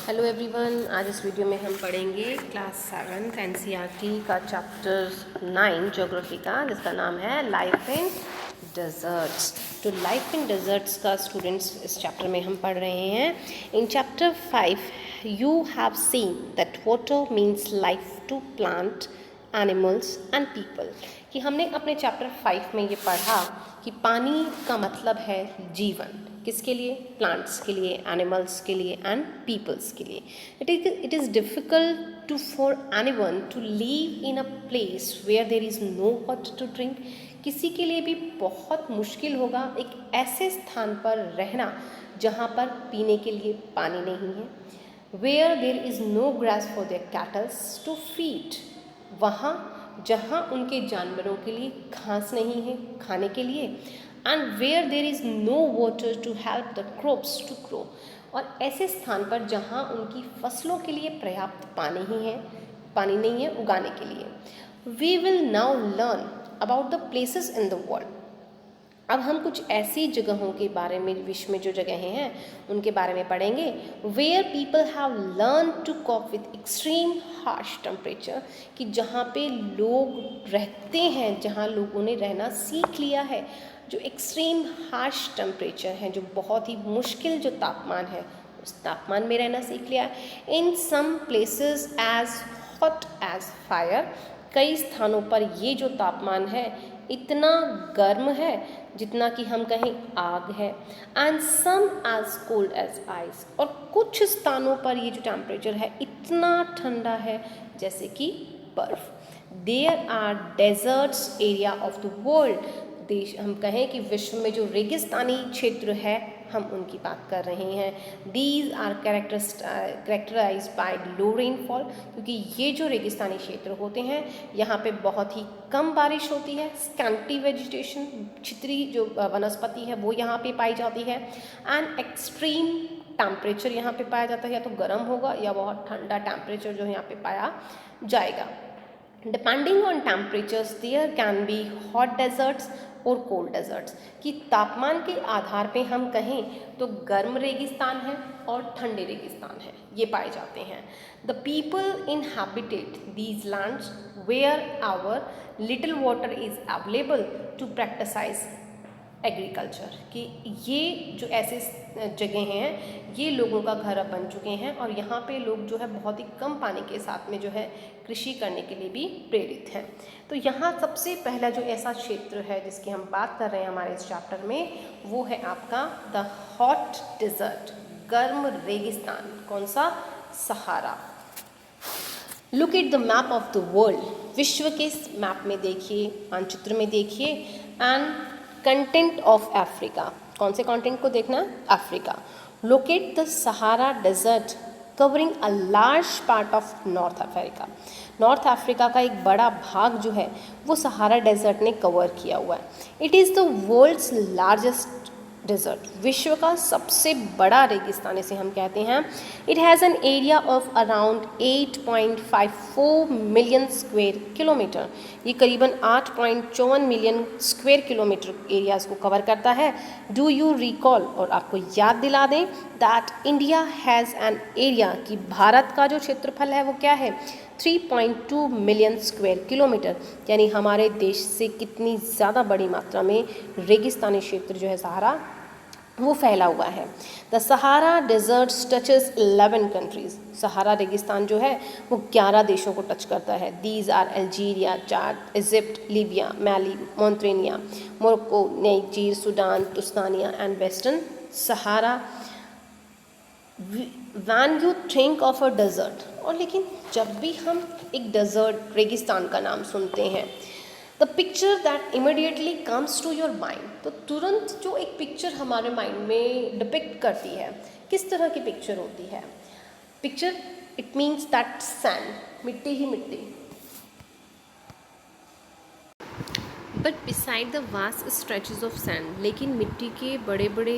Hello everyone, आज इस video में हम पढ़ेंगे क्लास 7 एनसीईआरटी का चैप्टर 9 ज्योग्राफी का, जिसका नाम है लाइफ इन डेजर्ट्स। तो लाइफ इन डेजर्ट्स का स्टूडेंट्स इस चैप्टर में हम पढ़ रहे हैं। In chapter 5 you have seen that water means life to plant animals and people. कि हमने अपने चैप्टर 5 में ये पढ़ा कि पानी का मतलब है जीवन। किसके लिए? प्लांट्स के लिए, एनिमल्स के लिए एंड पीपल्स के लिए। It is difficult to for anyone to live in a place where there is no water to drink. किसी के लिए भी बहुत मुश्किल होगा एक ऐसे स्थान पर रहना जहाँ पर पीने के लिए पानी नहीं है। Where there is no grass for their cattles to feed, वहाँ जहाँ उनके जानवरों के लिए घास नहीं है खाने के लिए। And where there is no water to help the crops to grow, और ऐसे स्थान पर जहाँ उनकी फसलों के लिए पर्याप्त पानी नहीं है उगाने के लिए। We will now learn about the places in the world. अब हम कुछ ऐसी जगहों के बारे में, विश्व में जो जगहें हैं उनके बारे में पढ़ेंगे। Where people have learn to cope with extreme harsh temperature, कि जहाँ पे लोग रहते हैं, जहाँ लोगों ने रहना सीख लिया है, जो एक्सट्रीम हार्श टेम्परेचर है, जो बहुत ही मुश्किल जो तापमान है, उस तापमान में रहना सीख लिया। In some places as hot as fire, कई स्थानों पर ये जो तापमान है इतना गर्म है जितना कि हम कहें आग है। And some as cold as ice, और कुछ स्थानों पर ये जो टेम्परेचर है इतना ठंडा है जैसे कि बर्फ। There are deserts area of the world, देश हम कहें कि विश्व में जो रेगिस्तानी क्षेत्र है हम उनकी बात कर रहे हैं। These are characterized by low rainfall, क्योंकि ये जो रेगिस्तानी क्षेत्र होते हैं यहाँ पे बहुत ही कम बारिश होती है। स्कैंटी वेजिटेशन, छितरी जो वनस्पति है वो यहाँ पे पाई जाती है। एंड एक्सट्रीम टेम्परेचर यहाँ पे पाया जाता है, या तो गर्म होगा या बहुत ठंडा टेम्परेचर जो यहाँ पे पाया जाएगा। Depending on temperatures there can be hot deserts और कोल्ड डेजर्ट्स, कि तापमान के आधार पे हम कहें तो गर्म रेगिस्तान है और ठंडे रेगिस्तान है, ये पाए जाते हैं। The people inhabit these lands where our little water is available to practise agriculture, कि ये जो ऐसे जगह हैं ये लोगों का घर अब बन चुके हैं, और यहाँ पे लोग जो है बहुत ही कम पानी के साथ में जो है कृषि करने के लिए भी प्रेरित हैं। तो यहाँ सबसे पहला जो ऐसा क्षेत्र है जिसकी हम बात कर रहे हैं हमारे इस चैप्टर में, वो है आपका द हॉट डिजर्ट, गर्म रेगिस्तान। कौन सा? Sahara. Look at the map of the world, विश्व के मैप में देखिए, मानचित्र में देखिए। एंड कंटेंट ऑफ अफ्रीका, कौन से कॉन्टिनेंट को देखना? Africa. Locate the Sahara desert covering a large part of North Africa. North Africa का एक बड़ा भाग जो है वो सहारा डेजर्ट ने कवर किया हुआ है। It is the world's largest desert, विश्व का सबसे बड़ा रेगिस्तान इसे हम कहते हैं। It has an area of around 8.54 million square kilometre, ये करीबन 8.54 मिलियन स्क्वायर किलोमीटर एरियाज़ को कवर करता है। डू यू रिकॉल, और आपको याद दिला दें, that India has an area, कि भारत का जो क्षेत्रफल है वो क्या है? 3.2 मिलियन स्क्वायर किलोमीटर, यानी हमारे देश से कितनी ज़्यादा बड़ी मात्रा में रेगिस्तानी क्षेत्र जो है सहारा वो फैला हुआ है। The Sahara desert touches 11 countries, Sahara रेगिस्तान जो है वो 11 देशों को टच करता है। These are Algeria, Chad, Egypt, Libya, Mali, Mauritania, Morocco, Niger, Sudan, तुस्तानिया and western Sahara. When you think of a desert, और लेकिन जब भी हम एक डेजर्ट रेगिस्तान का नाम सुनते हैं, the picture that immediately comes to your mind, तो तुरंत जो एक पिक्चर हमारे माइंड में डिपिक्ट करती है, किस तरह की पिक्चर होती है? Picture, it means that sand, मिट्टी ही मिट्टी। But beside the vast stretches of sand, लेकिन मिट्टी के बड़े बड़े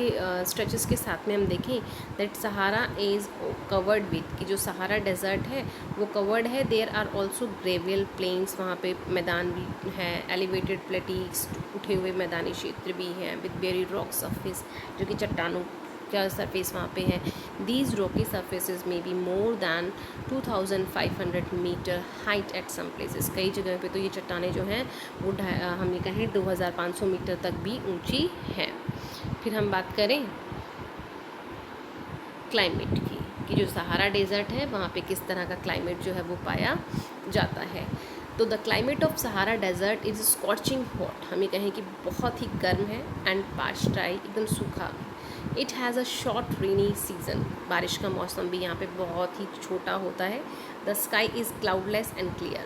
स्ट्रेचेस के साथ में हम देखें that Sahara is covered with, कि जो सहारा डेजर्ट है वो कवर्ड है। There are also gravel plains, वहाँ पे मैदान भी है, एलिवेटेड प्लेटीज, उठे हुए मैदानी क्षेत्र भी हैं, विद बेरी रॉक सरफेस, जो कि चट्टानों क्या सरफेस वहाँ पे है। दीज रॉकी सरफेसेस में be more than 2500 metre height at some places. कई जगह पे तो ये चट्टानें जो हैं वो हम ये कहें 2500 मीटर तक भी ऊंची हैं। फिर हम बात करें क्लाइमेट की कि जो सहारा डेजर्ट है वहाँ पे किस तरह का क्लाइमेट जो है वो पाया जाता है। तो the climate of Sahara desert is scorching hot, हम ये कहें कि बहुत ही गर्म है, एंड पार्च ड्राई, एकदम सूखा। It has a short rainy season, बारिश का मौसम भी यहाँ पे बहुत ही छोटा होता है। The sky is cloudless and clear,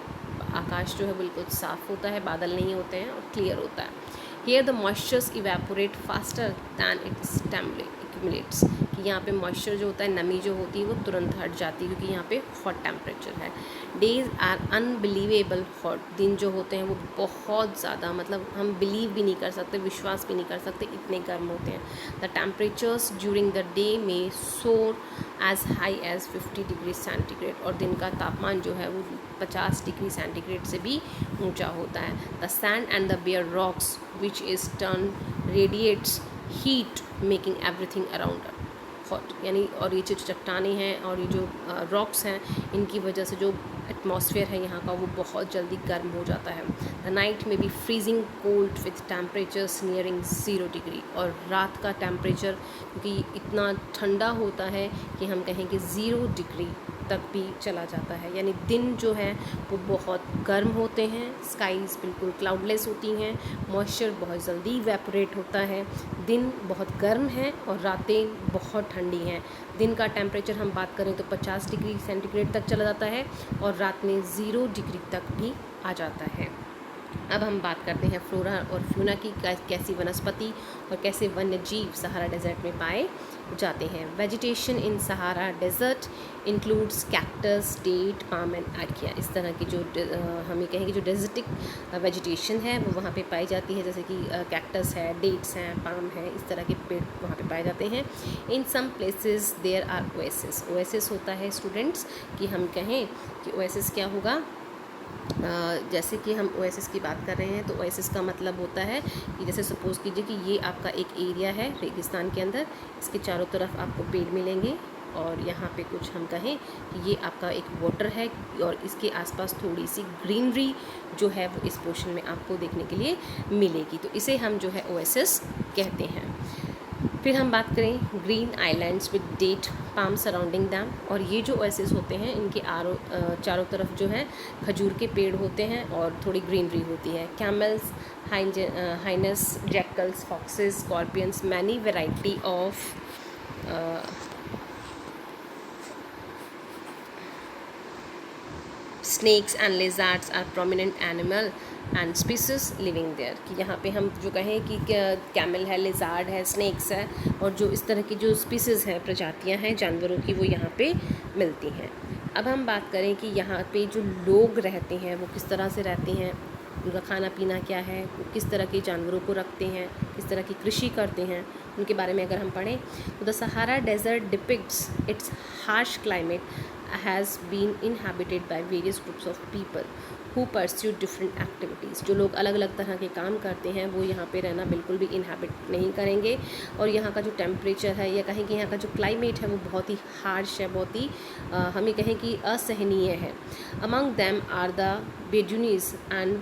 आकाश जो है बिल्कुल साफ़ होता है, बादल नहीं होते हैं और क्लियर होता है। Here the moistures evaporate faster than it's accumulates, कि यहाँ पे मॉइस्चर जो होता है, नमी जो होती है वो तुरंत हट जाती है क्योंकि यहाँ पे हॉट टेम्परेचर है। डेज़ आर अनबिलीवेबल हॉट, दिन जो होते हैं वो बहुत ज़्यादा, मतलब हम बिलीव भी नहीं कर सकते, विश्वास भी नहीं कर सकते, इतने गर्म होते हैं। The temperatures during the day में soar as high as 50 degree centigrade, और दिन का तापमान जो है वो 50 डिग्री सेंटीग्रेड से भी ऊंचा होता है। The sand and the bare rocks which is turn radiates heat making everything around hot, यानी और ये जो चट्टानें हैं और ये जो रॉक्स हैं, इनकी वजह से जो एटमॉस्फेयर है यहाँ का वो बहुत जल्दी गर्म हो जाता है। द नाइट में be freezing cold with temperatures nearing 0 degree, और रात का टेम्परेचर क्योंकि इतना ठंडा होता है कि हम कहें कि 0 डिग्री तक भी चला जाता है, यानी दिन जो है वो बहुत गर्म होते हैं, स्काईज़ बिल्कुल क्लाउडलेस होती हैं, मॉइस्चर बहुत जल्दी इवेपोरेट होता है, दिन बहुत गर्म है और रातें बहुत ठंडी हैं। दिन का टेम्परेचर हम बात करें तो 50 डिग्री सेंटीग्रेड तक चला जाता है और रात में 0 डिग्री तक भी आ जाता है। अब हम बात करते हैं फ्लोरा और फ्यूना की, कैसी वनस्पति और कैसे वन्य जीव सहारा डेजर्ट में पाए जाते हैं। Vegetation in Sahara desert includes cactus, date, palm and आर्किया। इस तरह की जो हम ये कहेंगे जो डेजर्टिक वेजिटेशन है वो वहाँ पे पाई जाती है, जैसे कि कैक्टस है, डेट्स हैं, पाम है, इस तरह के पेड़ वहाँ पे पाए जाते हैं। In some places there are oasis. Oasis होता है स्टूडेंट्स कि हम कहें कि ओएसिस क्या होगा, जैसे कि हम ओएसिस की बात कर रहे हैं तो ओएसिस का मतलब होता है कि जैसे सपोज़ कीजिए कि ये आपका एक एरिया है रेगिस्तान के अंदर, इसके चारों तरफ आपको पेड़ मिलेंगे और यहाँ पे कुछ हम कहें कि ये आपका एक वाटर है और इसके आसपास थोड़ी सी ग्रीनरी जो है वो इस पोर्शन में आपको देखने के लिए मिलेगी, तो इसे हम जो है ओएसिस कहते हैं। फिर हम बात करें green islands with date palm surrounding them, और ये जो ओएसिस होते हैं इनके चारों तरफ जो है खजूर के पेड़ होते हैं और थोड़ी ग्रीनरी होती है। Camels, hyenas, jackals, foxes, scorpions, many variety of snakes and lizards are prominent animal and species living there, कि यहाँ पे हम जो कहें कि कैमल है, लेजार्ड है, स्नेक्स है, और जो इस तरह की जो स्पीसीज़ हैं, प्रजातियाँ हैं जानवरों की, वो यहाँ पे मिलती हैं। अब हम बात करें कि यहाँ पे जो लोग रहते हैं वो किस तरह से रहते हैं, उनका खाना पीना क्या है, वो किस तरह के जानवरों को रखते हैं, किस तरह की कृषि करते हैं, उनके बारे में अगर हम पढ़ें तो the Sahara desert depicts its harsh climate has been inhabited by various groups of people who pursue different activities। जो लोग अलग अलग तरह के काम करते हैं वो यहाँ पे रहना बिल्कुल भी इनहेबिट नहीं करेंगे, और यहाँ का जो टेम्परेचर है या कहें कि यहाँ का जो क्लाइमेट है वो बहुत ही हार्श है, बहुत ही हमें कहें कि असहनीय है। Among them are the Bedouins and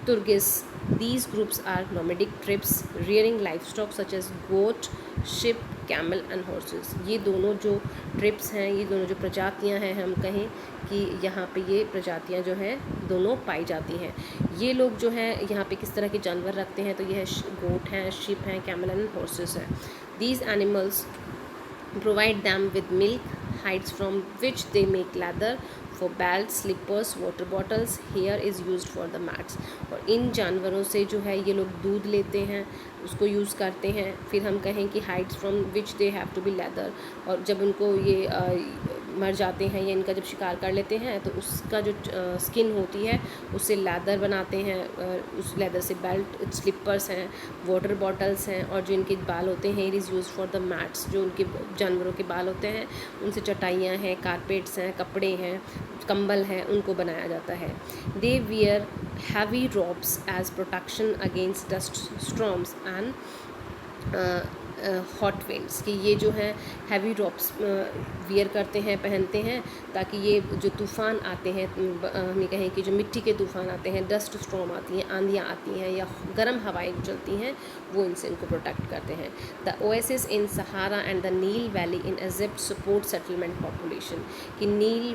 Tuaregs. These groups are nomadic trips rearing livestock such as goat, sheep, camel and horses। ये दोनों जो ट्रिप्स हैं, ये दोनों जो प्रजातियां हैं, हम कहें कि यहाँ पे ये प्रजातियां जो हैं दोनों पाई जाती हैं। ये लोग जो हैं यहाँ पे किस तरह के जानवर रखते हैं, तो ये है गोट हैं, शिप हैं, कैमल एंड हॉर्सेस हैं। These animals provide them with milk, hides from which they make leather for belts, slippers, water bottles, hair is used for the mats। और इन जानवरों से जो है ये लोग दूध लेते हैं, उसको यूज़ करते हैं। फिर हम कहें कि hides from which they have to be leather, और जब उनको ये मर जाते हैं या इनका जब शिकार कर लेते हैं तो उसका जो स्किन होती है उससे लेदर बनाते हैं, उस लेदर से बेल्ट, स्लिपर्स हैं, वाटर बॉटल्स हैं, और जो इनके बाल होते हैं it is use for the mats. जो उनके जानवरों के बाल होते हैं उनसे चटाइयाँ हैं, कारपेट्स हैं, कपड़े हैं, कंबल हैं, उनको बनाया जाता है। They wear heavy robes as protection against dust storms and hot winds, कि ये जो है हैवी ड्रॉप्स वियर करते हैं, पहनते हैं, ताकि ये जो तूफ़ान आते हैं, हमें कहें कि जो मिट्टी के तूफ़ान आते हैं, डस्ट स्टॉर्म आती हैं, आंधियाँ आती हैं या गर्म हवाएं चलती हैं, वो इनसे इनको प्रोटेक्ट करते हैं। The oasis in Sahara and the Nile valley in Egypt support settlement population, कि नील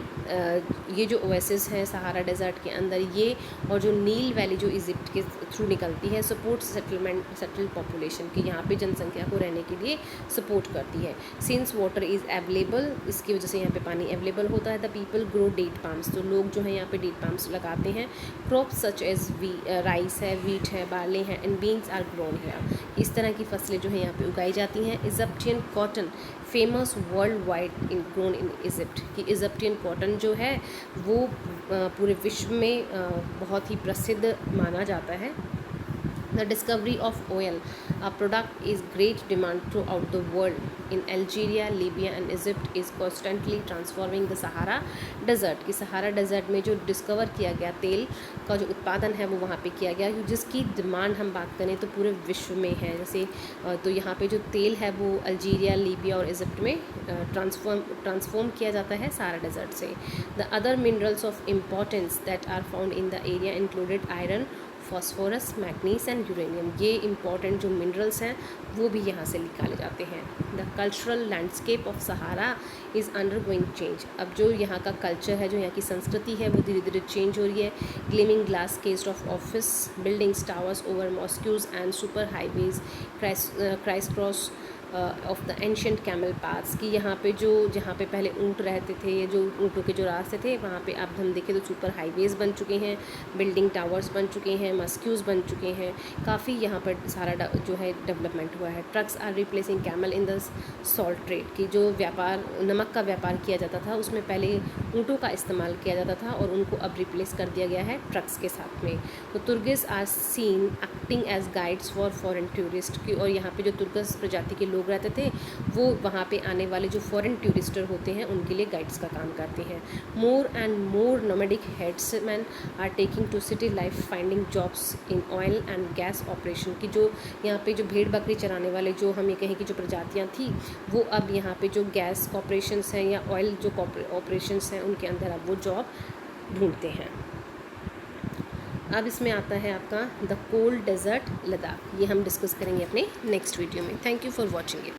ये जो ओएसिस है सहारा डेजर्ट के अंदर, ये और जो नील वैली जो इजिप्ट के थ्रू निकलती है, सपोर्ट सेटल पॉपुलेशन, कि यहाँ पे जनसंख्या को रहने के लिए सपोर्ट करती है। सिंस वाटर इज़ अवेलेबल, इसकी वजह से यहाँ पे पानी अवेलेबल होता है। The people grow date palms, तो लोग जो है यहाँ पे डेट पाम्स लगाते हैं। क्रॉप्स सच एज राइस है, वीट है, बार्ले हैं, एंड बीन्स आर ग्रोन है, इस तरह की फसलें जो है यहाँ पे उगाई जाती हैं। Egyptian cotton famous world wide in grown in Egypt, कि इजिप्टियन कॉटन जो है वो पूरे विश्व में बहुत ही प्रसिद्ध माना जाता है। The discovery of oil, a product is great demand throughout the world. In Algeria, Libya and Egypt is constantly transforming the Sahara Desert, कि सहारा डेजर्ट में जो डिस्कवर किया गया तेल का जो उत्पादन है वो वहाँ पे किया गया, जिसकी डिमांड हम बात करें तो पूरे विश्व में है। जैसे तो यहाँ पे जो तेल है वो अल्जीरिया, लीबिया और इजिप्ट में ट्रांसफॉर्म किया जाता है सहारा डेजर्ट से। The other minerals of importance that are found in the area included iron, phosphorus, manganese and uranium, ये इंपॉर्टेंट जो मिनरल्स हैं वो भी यहाँ से निकाले जाते हैं। The cultural landscape of Sahara is undergoing change, अब जो यहाँ का कल्चर है, जो यहाँ की संस्कृति है, वो धीरे धीरे चेंज हो रही है। Gleaming glass cased of office buildings, towers over mosques and super highways, criss cross of the ancient camel paths, कि यहाँ पे जहाँ पे पहले ऊँट रहते थे, ये जो ऊँटों के जो रास्ते थे, वहाँ पे आप हम देखें तो सुपर हाईवेज़ बन चुके हैं, बिल्डिंग टावर्स बन चुके हैं, मस्क्यूज़ बन चुके हैं, काफ़ी यहाँ पर सारा जो है डेवलपमेंट हुआ है। Trucks are replacing camel in the salt trade, की जो व्यापार नमक का व्यापार किया जाता था उसमें पहले ऊँटों का इस्तेमाल किया जाता था और उनको अब रिप्लेस कर दिया गया है ट्रक्स के साथ में। तो Tuaregs are seen acting as guides for foreign tourist, की और यहाँ पे जो तुर्गस प्रजाति के लोग रहते थे वो वहाँ पे आने वाले जो फॉरेन टूरिस्टर होते हैं उनके लिए गाइड्स का काम करते हैं। More and more nomadic herdsmen are taking to city life finding jobs in oil and gas operation, की जो यहाँ पे जो भेड़ बकरी चराने वाले जो हम ये कहें कि जो प्रजातियाँ थी वो अब यहाँ पे जो गैस ऑपरेशंस हैं या ऑयल जो ऑपरेशंस हैं उनके अंदर अब वो जॉब ढूंढते हैं। अब इसमें आता है आपका द कोल्ड डेजर्ट लद्दाख, ये हम डिस्कस करेंगे अपने नेक्स्ट वीडियो में। Thank you for watching it.